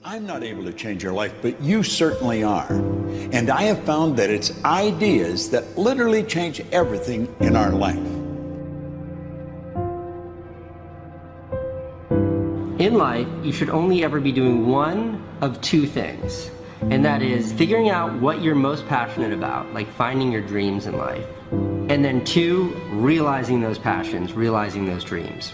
I'm not able to change your life, but you certainly are. And I have found that it's ideas that literally change everything in our life. In life, you should only ever be doing one of two things. And that is figuring out what you're most passionate about, like finding your dreams in life. And then two, realizing those passions, realizing those dreams.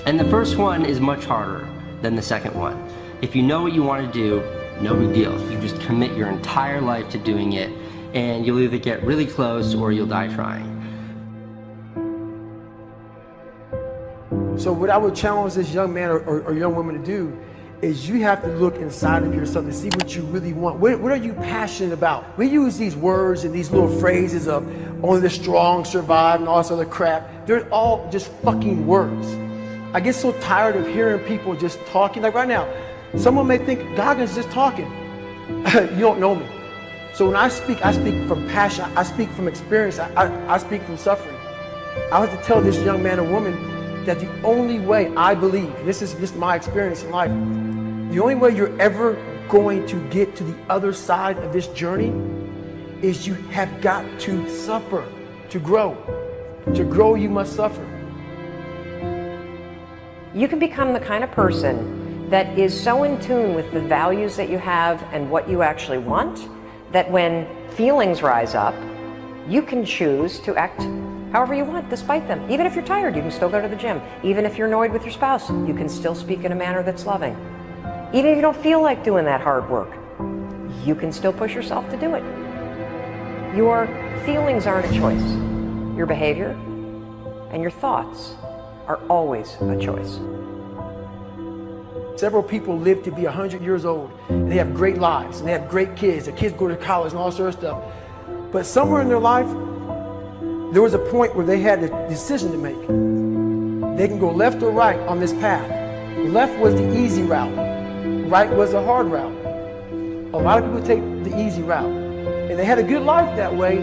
And the first one is much harder than the second one. If you know what you want to do, no big deal. You just commit your entire life to doing it, and you'll either get really close or you'll die trying. So what I would challenge this young man or young woman to do is you have to look inside of yourself to see what you really want. What are you passionate about? We use these words and these little phrases of only the strong survive and all this other crap. They're all just fucking words. I get so tired of hearing people just talking. Like right now, someone may think Goggins just talking. You don't know me. So when I speak from passion, I speak from experience, I speak from suffering. I have to tell this young man or woman that the only way I believe, this is just my experience in life, the only way you're ever going to get to the other side of this journey is you have got to suffer to grow. To grow, you must suffer. You can become the kind of person that is so in tune with the values that you have and what you actually want, that when feelings rise up, you can choose to act however you want despite them. Even if you're tired, you can still go to the gym. Even if you're annoyed with your spouse, you can still speak in a manner that's loving. Even if you don't feel like doing that hard work, you can still push yourself to do it. Your feelings aren't a choice. Your behavior and your thoughts are always a choice. Several people live to be 100 years old, and they have great lives, and they have great kids. Their kids go to college and all sort of stuff. But somewhere in their life, there was a point where they had a decision to make. They can go left or right on this path. Left was the easy route. Right was the hard route. A lot of people take the easy route. And they had a good life that way,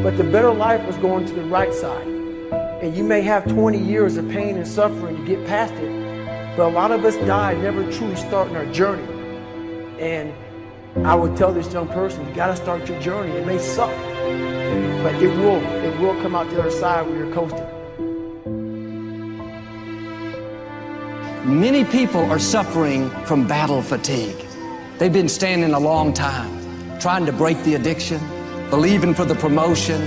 but the better life was going to the right side. And you may have 20 years of pain and suffering to get past it. But a lot of us die never truly starting our journey. And I would tell this young person, you gotta start your journey. It may suck, but it will come out the other side where you're coasting. Many people are suffering from battle fatigue. They've been standing a long time, trying to break the addiction, believing for the promotion,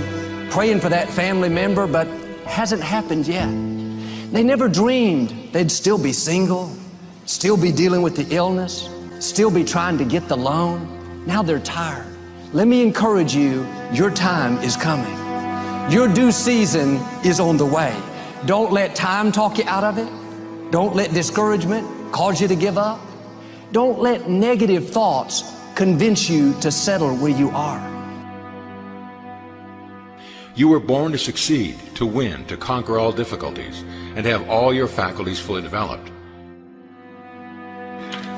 praying for that family member, but hasn't happened yet. They never dreamed they'd still be single, still be dealing with the illness, still be trying to get the loan. Now they're tired. Let me encourage you, your time is coming. Your due season is on the way. Don't let time talk you out of it. Don't let discouragement cause you to give up. Don't let negative thoughts convince you to settle where you are. You were born to succeed, to win, to conquer all difficulties, and to have all your faculties fully developed.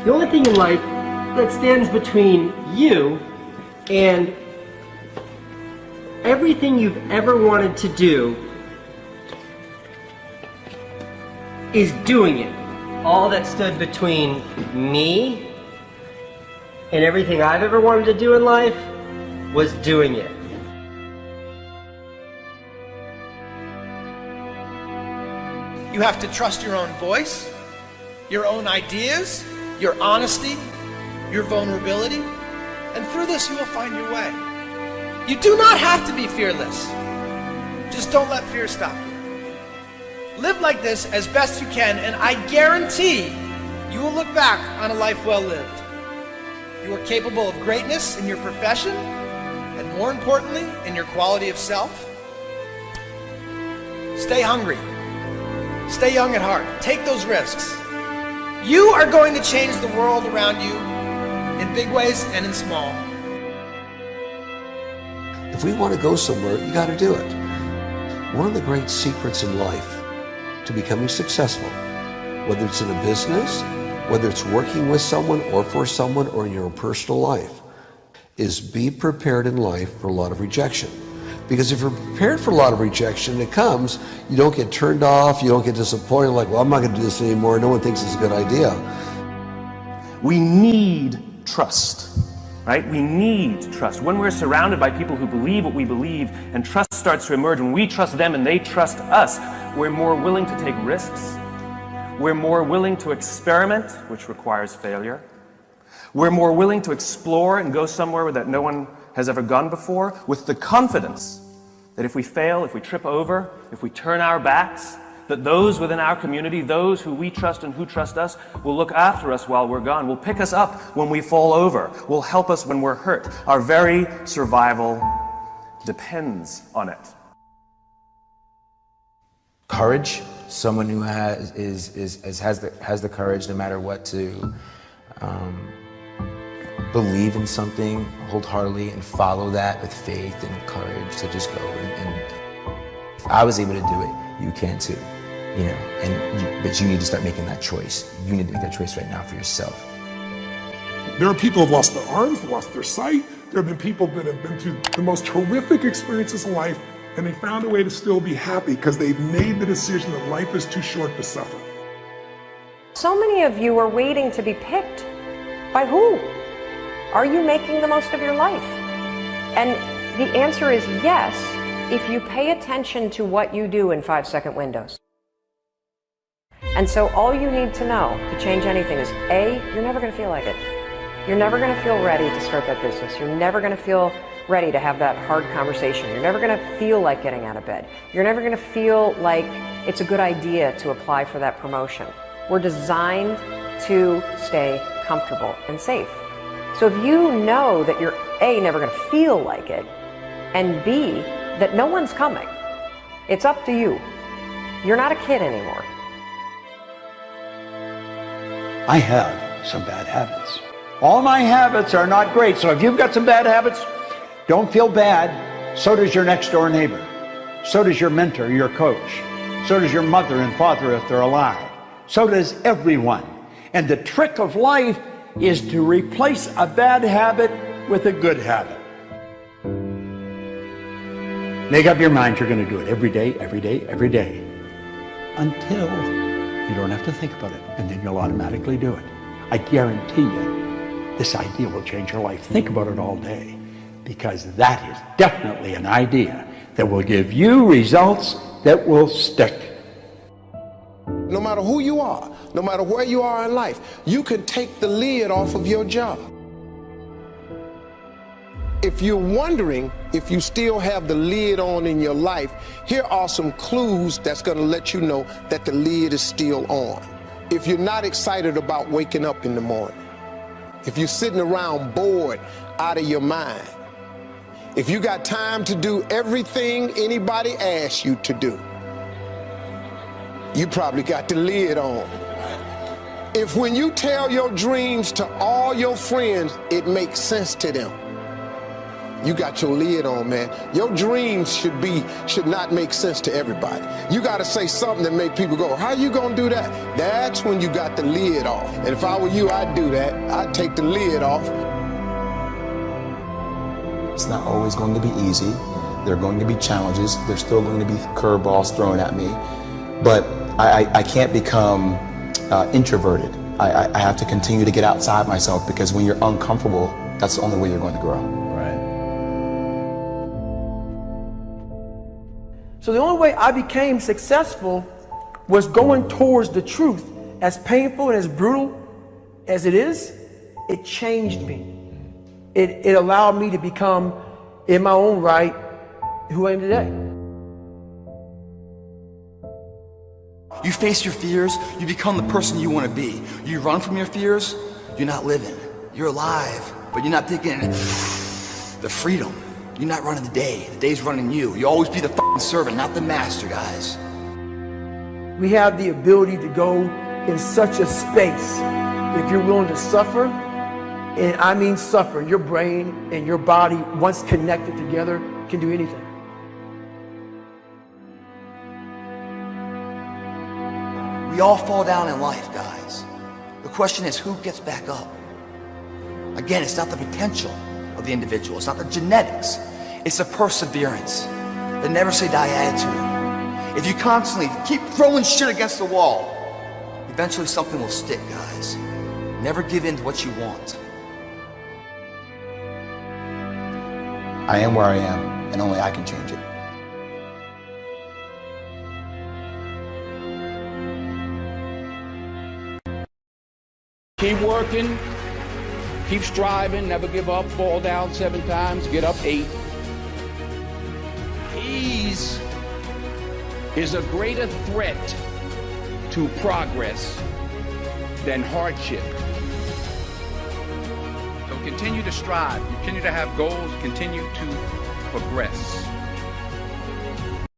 The only thing in life that stands between you and everything you've ever wanted to do is doing it. All that stood between me and everything I've ever wanted to do in life was doing it. You have to trust your own voice, your own ideas, your honesty, your vulnerability, and through this you will find your way. You do not have to be fearless. Just don't let fear stop you. Live like this as best you can, and I guarantee you will look back on a life well lived. You are capable of greatness in your profession, and more importantly, in your quality of self. Stay hungry. Stay young at heart. Take those risks. You are going to change the world around you in big ways and in small. If we want to go somewhere, you got to do it. One of the great secrets in life to becoming successful, whether it's in a business, whether it's working with someone or for someone or in your own personal life, is be prepared in life for a lot of rejection. Because if you're prepared for a lot of rejection, it comes, you don't get turned off, you don't get disappointed, like, well, I'm not going to do this anymore, no one thinks it's a good idea. We need trust, right? We need trust. When we're surrounded by people who believe what we believe and trust starts to emerge, when we trust them and they trust us, we're more willing to take risks. We're more willing to experiment, which requires failure. We're more willing to explore and go somewhere that no one has ever gone before, with the confidence that if we fail, if we trip over, if we turn our backs, that those within our community, those who we trust and who trust us, will look after us while we're gone, will pick us up when we fall over, will help us when we're hurt. Our very survival depends on it. Courage, someone who has the courage no matter what to believe in something wholeheartedly and follow that with faith and courage to just go. And if I was able to do it, you can too. You know, but you need to start making that choice. You need to make that choice right now for yourself. There are people who've lost their arms, lost their sight. There have been people that have been through the most horrific experiences in life, and they found a way to still be happy because they've made the decision that life is too short to suffer. So many of you are waiting to be picked. By who? Are you making the most of your life? And the answer is yes, if you pay attention to what you do in 5-second windows. And so all you need to know to change anything is A, you're never going to feel like it. You're never going to feel ready to start that business. You're never going to feel ready to have that hard conversation. You're never going to feel like getting out of bed. You're never going to feel like it's a good idea to apply for that promotion. We're designed to stay comfortable and safe. So if you know that you're A, never going to feel like it, and B, that no one's coming, it's up to you. You're not a kid anymore. I have some bad habits. All my habits are not great, so if you've got some bad habits, don't feel bad. So does your next door neighbor. So does your mentor, your coach. So does your mother and father if they're alive. So does everyone. And the trick of life is to replace a bad habit with a good habit. Make up your mind you're going to do it every day, every day, every day, until you don't have to think about it, and then you'll automatically do it. I guarantee you, this idea will change your life. Think about it all day, because that is definitely an idea that will give you results that will stick. No matter who you are, no matter where you are in life, you can take the lid off of your job. If you're wondering if you still have the lid on in your life, here are some clues that's going to let you know that the lid is still on. If you're not excited about waking up in the morning, if you're sitting around bored out of your mind, if you got time to do everything anybody asks you to do, you probably got the lid on. If when you tell your dreams to all your friends, it makes sense to them, you got your lid on, man. Your dreams should not make sense to everybody. You got to say something that make people go, how you gonna do that? That's when you got the lid off. And if I were you, I'd do that. I'd take the lid off. It's not always going to be easy. There are going to be challenges. There's still going to be curveballs thrown at me. But I can't become introverted. I have to continue to get outside myself, because when you're uncomfortable, that's the only way you're going to grow. So the only way I became successful was going towards the truth. As painful and as brutal as it is, it changed me. It allowed me to become, in my own right, who I am today. You face your fears, you become the person you want to be. You run from your fears, you're not living. You're alive, but you're not taking the freedom. You're not running the day. The day's running you. You always be the fucking servant, not the master, guys. We have the ability to go in such a space. If you're willing to suffer, and I mean suffer, your brain and your body, once connected together, can do anything. We all fall down in life, guys. The question is, who gets back up? Again, it's not the potential of the individual. It's not the genetics. It's the perseverance, the never say die attitude. If you constantly keep throwing shit against the wall, eventually something will stick, guys. Never give in to what you want. I am where I am, and only I can change it. Keep working, keep striving, never give up, fall down 7 times, get up 8. Ease is a greater threat to progress than hardship. So continue to strive, continue to have goals, continue to progress.